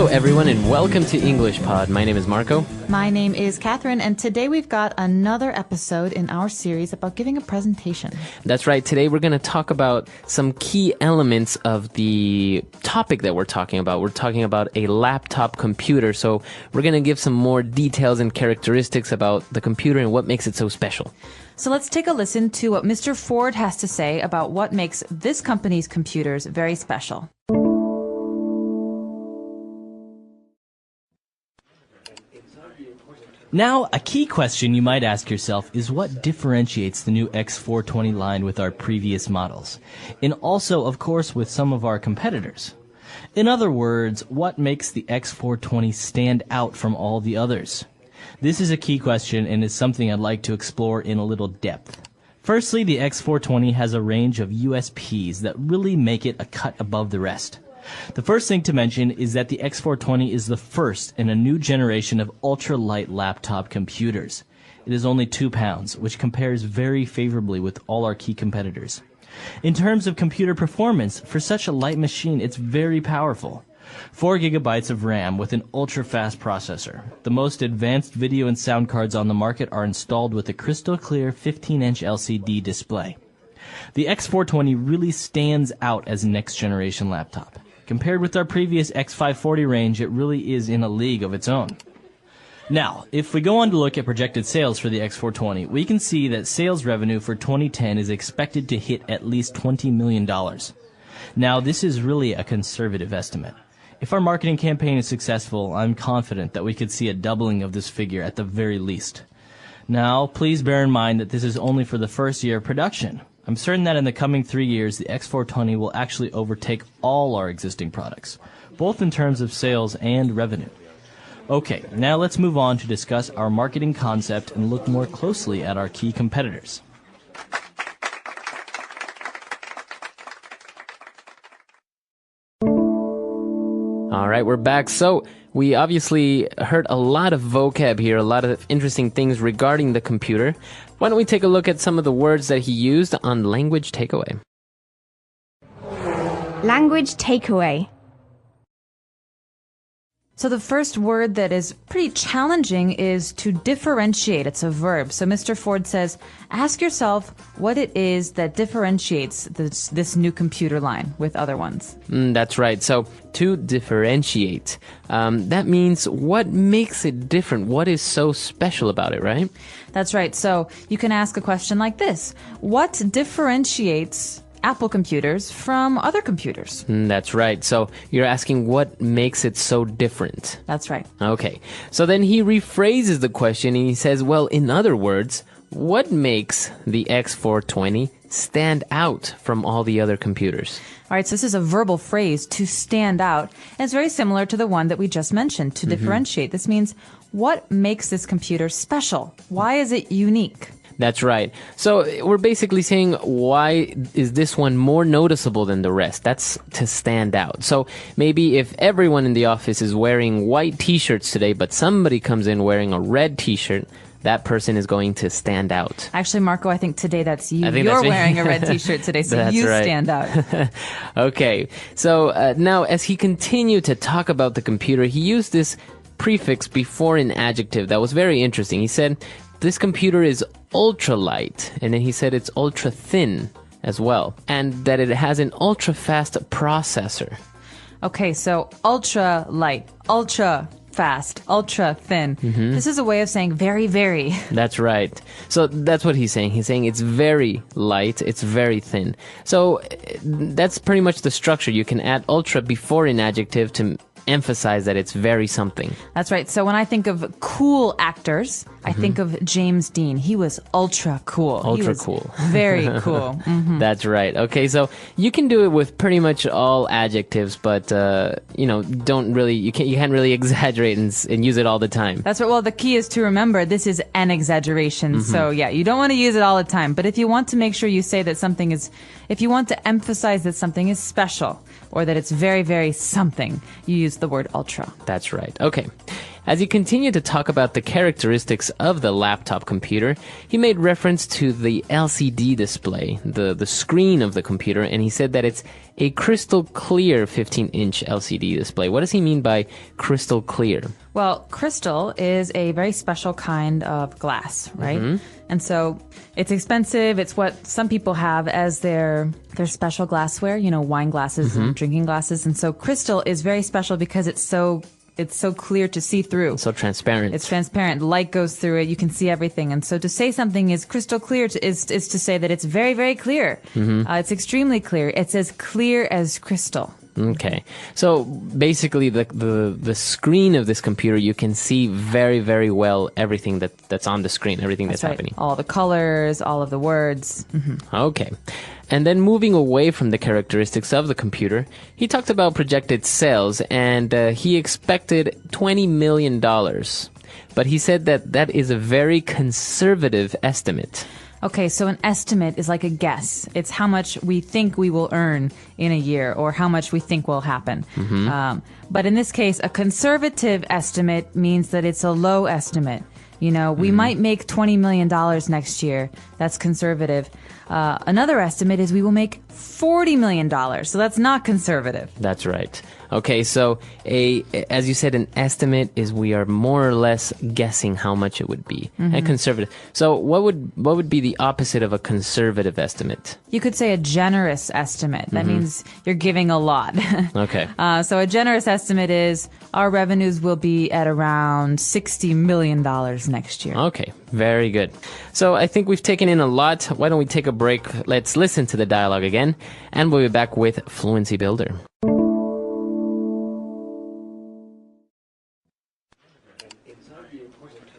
everyone, and welcome to English Pod. My name is Marco. My name is Catherine, and today we've got another episode in our series about giving a presentation. That's right. Today we're going to talk about some key elements of the topic that we're talking about. We're talking about a laptop computer, so we're going to give some more details and characteristics about the computer and what makes it so special. So let's take a listen to what Mr. Ford has to say about what makes this company's computers very special. Now, a key question you might ask yourself is what differentiates the new X420 line with our previous models, and also, of course, with some of our competitors. In other words, what makes the X420 stand out from all the others? This is a key question and is something I'd like to explore in a little depth. Firstly, the X420 has a range of USPs that really make it a cut above the rest. The first thing to mention is that the X420 is the first in a new generation of ultra-light laptop computers. It is only 2 pounds, which compares very favorably with all our key competitors. In terms of computer performance, for such a light machine, it's very powerful. 4 gigabytes of RAM with an ultra-fast processor. The most advanced video and sound cards on the market are installed with a crystal-clear 15-inch LCD display. The X420 really stands out as a next-generation laptop. Compared with our previous X540 range, it really is in a league of its own. Now, if we go on to look at projected sales for the X420, we can see that sales revenue for 2010 is expected to hit at least $20 million. Now, this is really a conservative estimate. If our marketing campaign is successful, I'm confident that we could see a doubling of this figure at the very least. Now, please bear in mind that this is only for the first year of production. I'm certain that in the coming 3 years, the X420 will actually overtake all our existing products, both in terms of sales and revenue. Okay, now let's move on to discuss our marketing concept and look more closely at our key competitors. All right, we're back. So we obviously heard a lot of vocab here, a lot of interesting things regarding the computer. Why don't we take a look at some of the words that he used on language takeaway? Language takeaway. So the first word that is pretty challenging is to differentiate. It's a verb. So Mr. Ford says, ask yourself what it is that differentiates this new computer line with other ones. That's right. So to differentiate, that means what makes it different? What is so special about it, right? That's right. So you can ask a question like this. What differentiates Apple computers from other computers? That's right. So you're asking what makes it so different. That's right. Okay. So then he rephrases the question and he says, well, in other words, what makes the X420 stand out from all the other computers? All right, so this is a verbal phrase, to stand out. And it's very similar to the one that we just mentioned, to differentiate. This means what makes this computer special? Why is it unique? That's right. So we're basically saying, why is this one more noticeable than the rest? That's to stand out. So maybe if everyone in the office is wearing white t-shirts today, but somebody comes in wearing a red t-shirt, that person is going to stand out. Actually, Marco, I think today that's you. I think You're that's me. wearing a red t-shirt today, so That's you right. stand out. Okay. So now as he continued to talk about the computer, he used this prefix before an adjective that was very interesting. He said, this computer is ultra light, and then he said it's ultra thin as well, and that it has an ultra fast processor. Okay, so ultra light, ultra fast, ultra thin. This is a way of saying very, very. That's right. So that's what he's saying. He's saying it's very light, it's very thin. So that's pretty much the structure. You can add ultra before an adjective to emphasize that it's very something. That's right. So when I think of cool actors, I think of James Dean. He was ultra cool. Ultra cool. Very cool. That's right. Okay, so you can do it with pretty much all adjectives, but don't really you can't really exaggerate and use it all the time. That's right. Well, the key is to remember this is an exaggeration. So yeah, you don't want to use it all the time. But if you want to make sure you say that something is, if you want to emphasize that something is special or that it's very, very something, you use the word ultra. That's right. Okay. As he continued to talk about the characteristics of the laptop computer, he made reference to the LCD display, the screen of the computer, and he said that it's a crystal clear 15-inch LCD display. What does he mean by crystal clear? Well, crystal is a very special kind of glass, right? And so it's expensive. It's what some people have as their special glassware, wine glasses and drinking glasses. And so crystal is very special because it's so clear to see through. So transparent. It's transparent. Light goes through it. You can see everything. And so to say something is crystal clear is to say that it's very, very clear. It's extremely clear. It's as clear as crystal. Okay. So basically the screen of this computer, you can see very, very well everything that's on the screen, everything that's right. happening. All the colors, all of the words. Okay. And then moving away from the characteristics of the computer, he talked about projected sales, and he expected $20 million. But he said that is a very conservative estimate. Okay, so an estimate is like a guess. It's how much we think we will earn in a year or how much we think will happen. But in this case, a conservative estimate means that it's a low estimate. We might make $20 million next year. That's conservative. Another estimate is we will make $40 million. So that's not conservative. That's right. Okay, so as you said, an estimate is we are more or less guessing how much it would be. And conservative. So what would be the opposite of a conservative estimate? You could say a generous estimate. That means you're giving a lot. Okay. So a generous estimate is our revenues will be at around $60 million next year. Okay, very good. So I think we've taken in a lot. Why don't we take a break? Let's listen to the dialogue again, and we'll be back with Fluency Builder.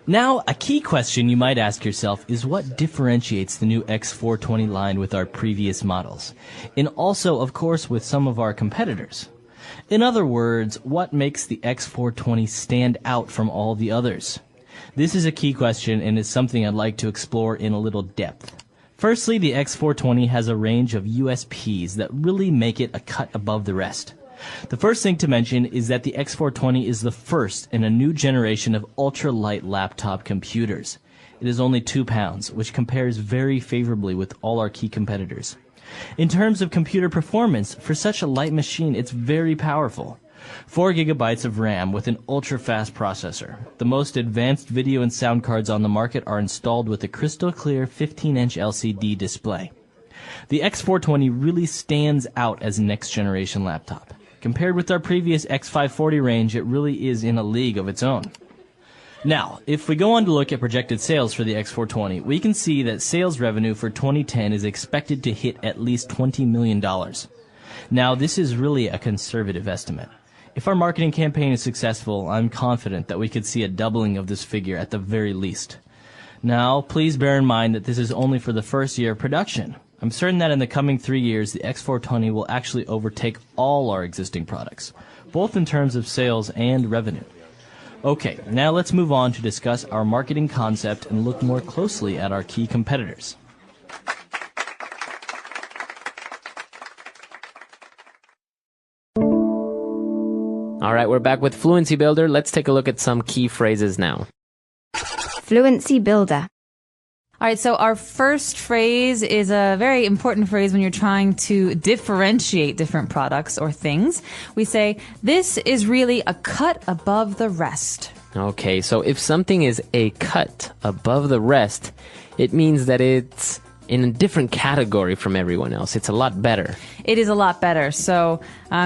Now, a key question you might ask yourself is what differentiates the new X420 line with our previous models, and also, of course, with some of our competitors. In other words, what makes the X420 stand out from all the others? This is a key question and is something I'd like to explore in a little depth. Firstly, the X420 has a range of USPs that really make it a cut above the rest. The first thing to mention is that the X420 is the first in a new generation of ultra-light laptop computers. It is only 2 pounds, which compares very favorably with all our key competitors. In terms of computer performance, for such a light machine, it's very powerful. 4 gigabytes of RAM with an ultra-fast processor. The most advanced video and sound cards on the market are installed with a crystal clear 15-inch LCD display. The X420 really stands out as a next-generation laptop. Compared with our previous X540 range, it really is in a league of its own. Now, if we go on to look at projected sales for the X420, we can see that sales revenue for 2010 is expected to hit at least $20 million. Now, this is really a conservative estimate. If our marketing campaign is successful, I'm confident that we could see a doubling of this figure at the very least. Now, please bear in mind that this is only for the first year of production. I'm certain that in the coming 3 years, the X420 will actually overtake all our existing products, both in terms of sales and revenue. Okay, now let's move on to discuss our marketing concept and look more closely at our key competitors. All right, we're back with Fluency Builder. Let's take a look at some key phrases now. Fluency Builder. All right, so our first phrase is a very important phrase when you're trying to differentiate different products or things. We say, this is really a cut above the rest. Okay, so if something is a cut above the rest, it means that it's in a different category from everyone else. It's a lot better. It is a lot better. So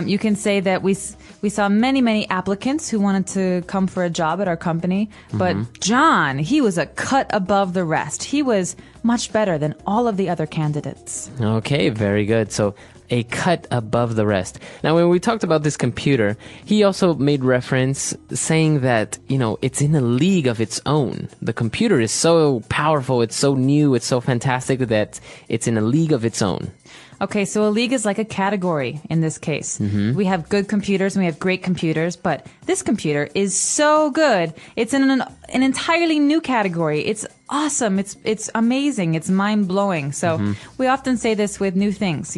you can say that we saw many applicants who wanted to come for a job at our company, but John, he was a cut above the rest. He was much better than all of the other candidates. Okay, very good. So a cut above the rest. Now, when we talked about this computer, he also made reference saying that, it's in a league of its own. The computer is so powerful, it's so new, it's so fantastic that it's in a league of its own. Okay, so a league is like a category in this case. We have good computers and we have great computers, but this computer is so good. It's in an entirely new category. It's awesome. It's amazing. It's mind-blowing. So we often say this with new things,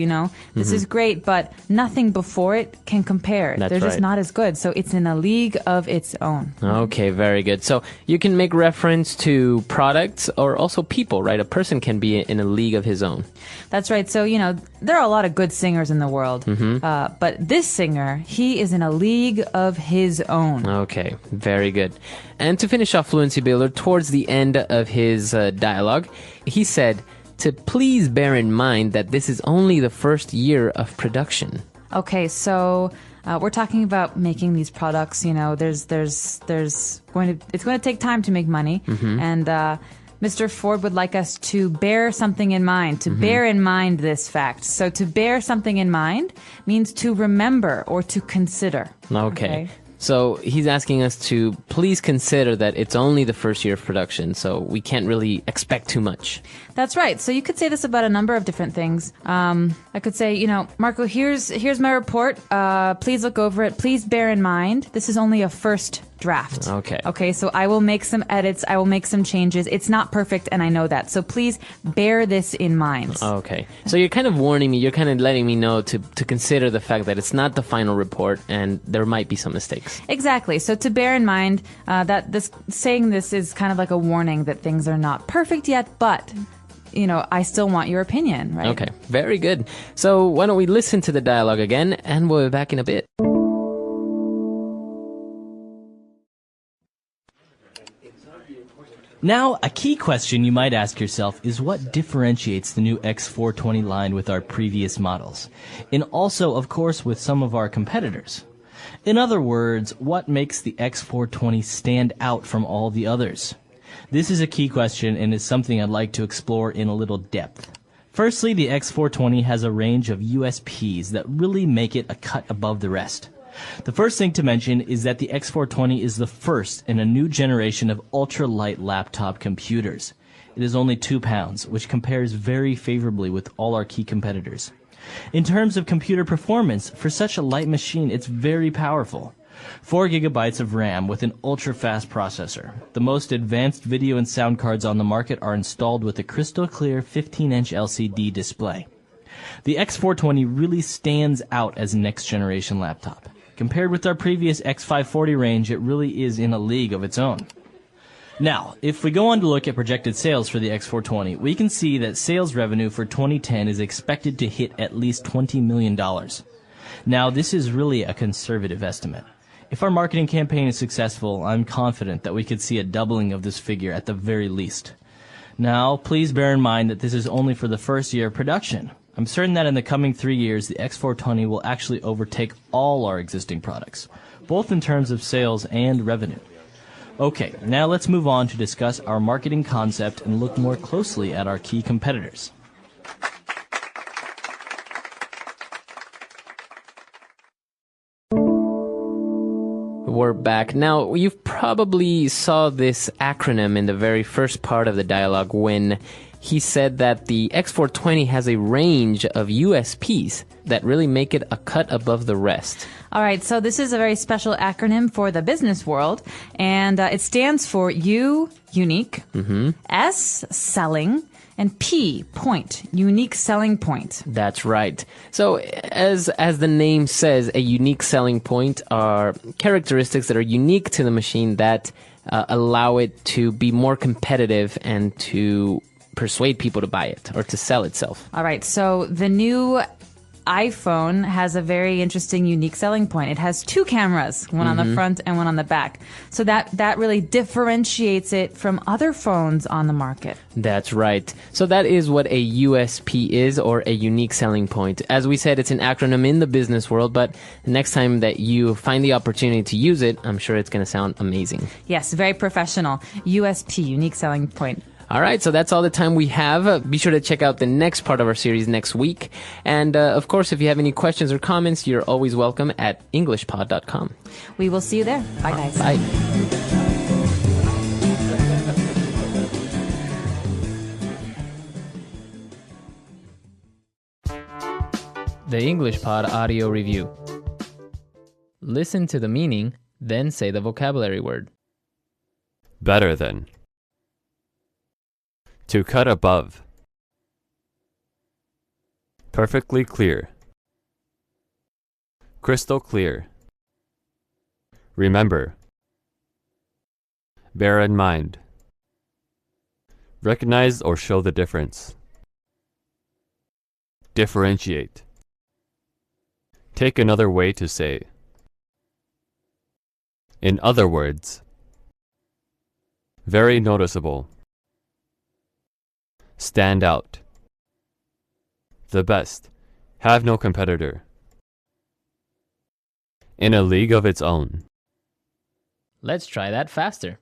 This is great, but nothing before it can compare. That's They're just right. not as good. So it's in a league of its own. Okay, very good. So you can make reference to products or also people, right? A person can be in a league of his own. That's right. So, there are a lot of good singers in the world. But this singer, he is in a league of his own. Okay, very good. And to finish off Fluency Builder, towards the end of his dialogue, he said to please bear in mind that this is only the first year of production. Okay, so we're talking about making these products. It's going to take time to make money, and Mr. Ford would like us to bear something in mind, to bear in mind this fact. So to bear something in mind means to remember or to consider. Okay. So he's asking us to please consider that it's only the first year of production, so we can't really expect too much. That's right. So you could say this about a number of different things. I could say, Marco, here's my report. Please look over it. Please bear in mind, this is only a first draft. Okay. Okay, so I will make some edits. I will make some changes. It's not perfect, and I know that. So please bear this in mind. Okay. So you're kind of warning me, you're kind of letting me know to consider the fact that it's not the final report and there might be some mistakes. Exactly. So to bear in mind that saying this is kind of like a warning that things are not perfect yet, but I still want your opinion, right? Okay, very good. So why don't we listen to the dialogue again, and we'll be back in a bit. Now, a key question you might ask yourself is what differentiates the new X420 line with our previous models, and also, of course, with some of our competitors. In other words, what makes the X420 stand out from all the others? This is a key question and is something I'd like to explore in a little depth. Firstly, the X420 has a range of USPs that really make it a cut above the rest. The first thing to mention is that the X420 is the first in a new generation of ultra-light laptop computers. It is only 2 pounds, which compares very favorably with all our key competitors. In terms of computer performance, for such a light machine, it's very powerful. 4 gigabytes of RAM with an ultra-fast processor. The most advanced video and sound cards on the market are installed with a crystal clear 15-inch LCD display. The X420 really stands out as a next-generation laptop. Compared with our previous X540 range, it really is in a league of its own. Now, if we go on to look at projected sales for the X420, we can see that sales revenue for 2010 is expected to hit at least $20 million. Now, this is really a conservative estimate. If our marketing campaign is successful, I'm confident that we could see a doubling of this figure at the very least. Now, please bear in mind that this is only for the first year of production. I'm certain that in the coming 3 years, the X420 will actually overtake all our existing products, both in terms of sales and revenue. Okay, now let's move on to discuss our marketing concept and look more closely at our key competitors. We're back. Now, you've probably saw this acronym in the very first part of the dialogue when he said that the X420 has a range of USPs that really make it a cut above the rest. All right, so this is a very special acronym for the business world, and it stands for U, unique, S, selling, and P, point, unique selling point. That's right. So as the name says, a unique selling point are characteristics that are unique to the machine that allow it to be more competitive and to persuade people to buy it or to sell itself. All right, so the new iPhone has a very interesting, unique selling point. It has 2 cameras, one on the front and one on the back. So that really differentiates it from other phones on the market. That's right. So that is what a USP is, or a unique selling point. As we said, it's an acronym in the business world, but the next time that you find the opportunity to use it, I'm sure it's going to sound amazing. Yes, very professional. USP, unique selling point. All right, so that's all the time we have. Be sure to check out the next part of our series next week. And, of course, if you have any questions or comments, you're always welcome at EnglishPod.com. We will see you there. Bye, guys. Bye. The English Pod Audio Review. Listen to the meaning, then say the vocabulary word. Better than. To cut above. Perfectly clear. Crystal clear. Remember. Bear in mind. Recognize or show the difference. Differentiate. Take another way to say. In other words. Very noticeable. Stand out. The best. Have no competitor. In a league of its own. Let's try that faster.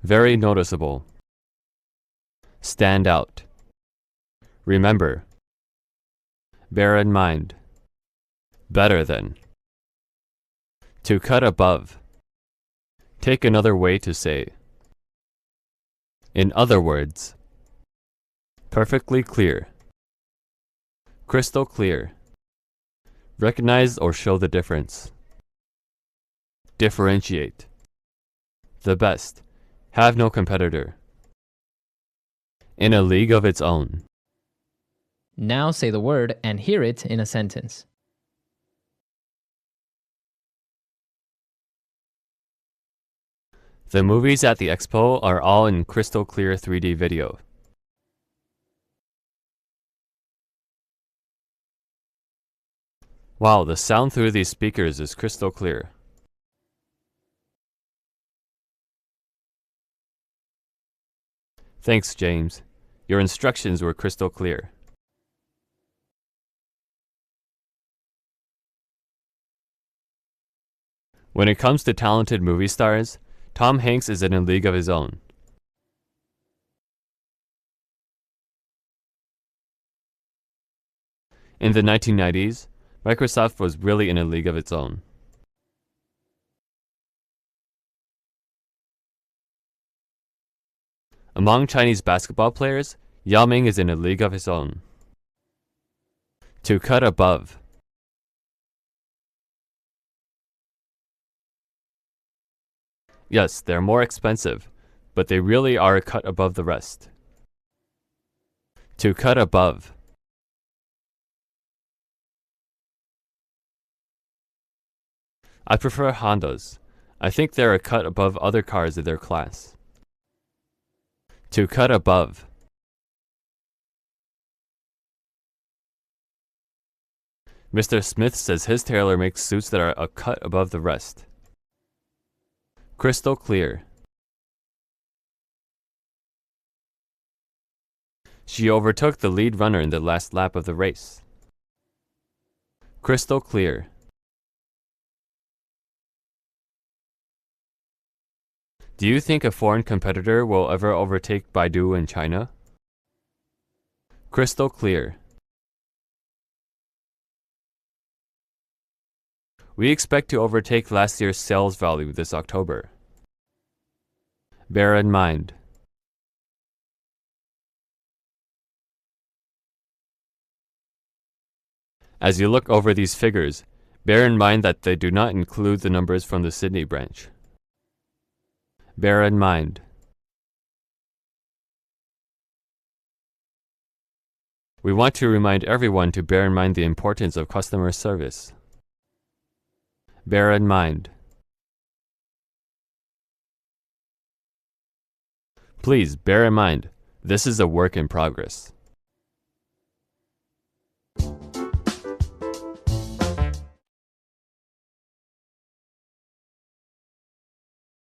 Very noticeable. Stand out. Remember. Bear in mind. Better than. To cut above. Take another way to say. In other words. Perfectly clear. Crystal clear. Recognize or show the difference. Differentiate. The best. Have no competitor. In a league of its own. Now say the word and hear it in a sentence. The movies at the expo are all in crystal clear 3D video. Wow, the sound through these speakers is crystal clear. Thanks, James. Your instructions were crystal clear. When it comes to talented movie stars, Tom Hanks is in a league of his own. In the 1990s, Microsoft was really in a league of its own. Among Chinese basketball players, Yao Ming is in a league of his own. To cut above. Yes, they're more expensive, but they really are a cut above the rest. To cut above. I prefer Hondas. I think they're a cut above other cars in their class. To cut above. Mr. Smith says his tailor makes suits that are a cut above the rest. Crystal clear. She overtook the lead runner in the last lap of the race. Crystal clear. Do you think a foreign competitor will ever overtake Baidu in China? Crystal clear. We expect to overtake last year's sales value this October. Bear in mind. As you look over these figures, bear in mind that they do not include the numbers from the Sydney branch. Bear in mind. We want to remind everyone to bear in mind the importance of customer service. Bear in mind. Please bear in mind, this is a work in progress.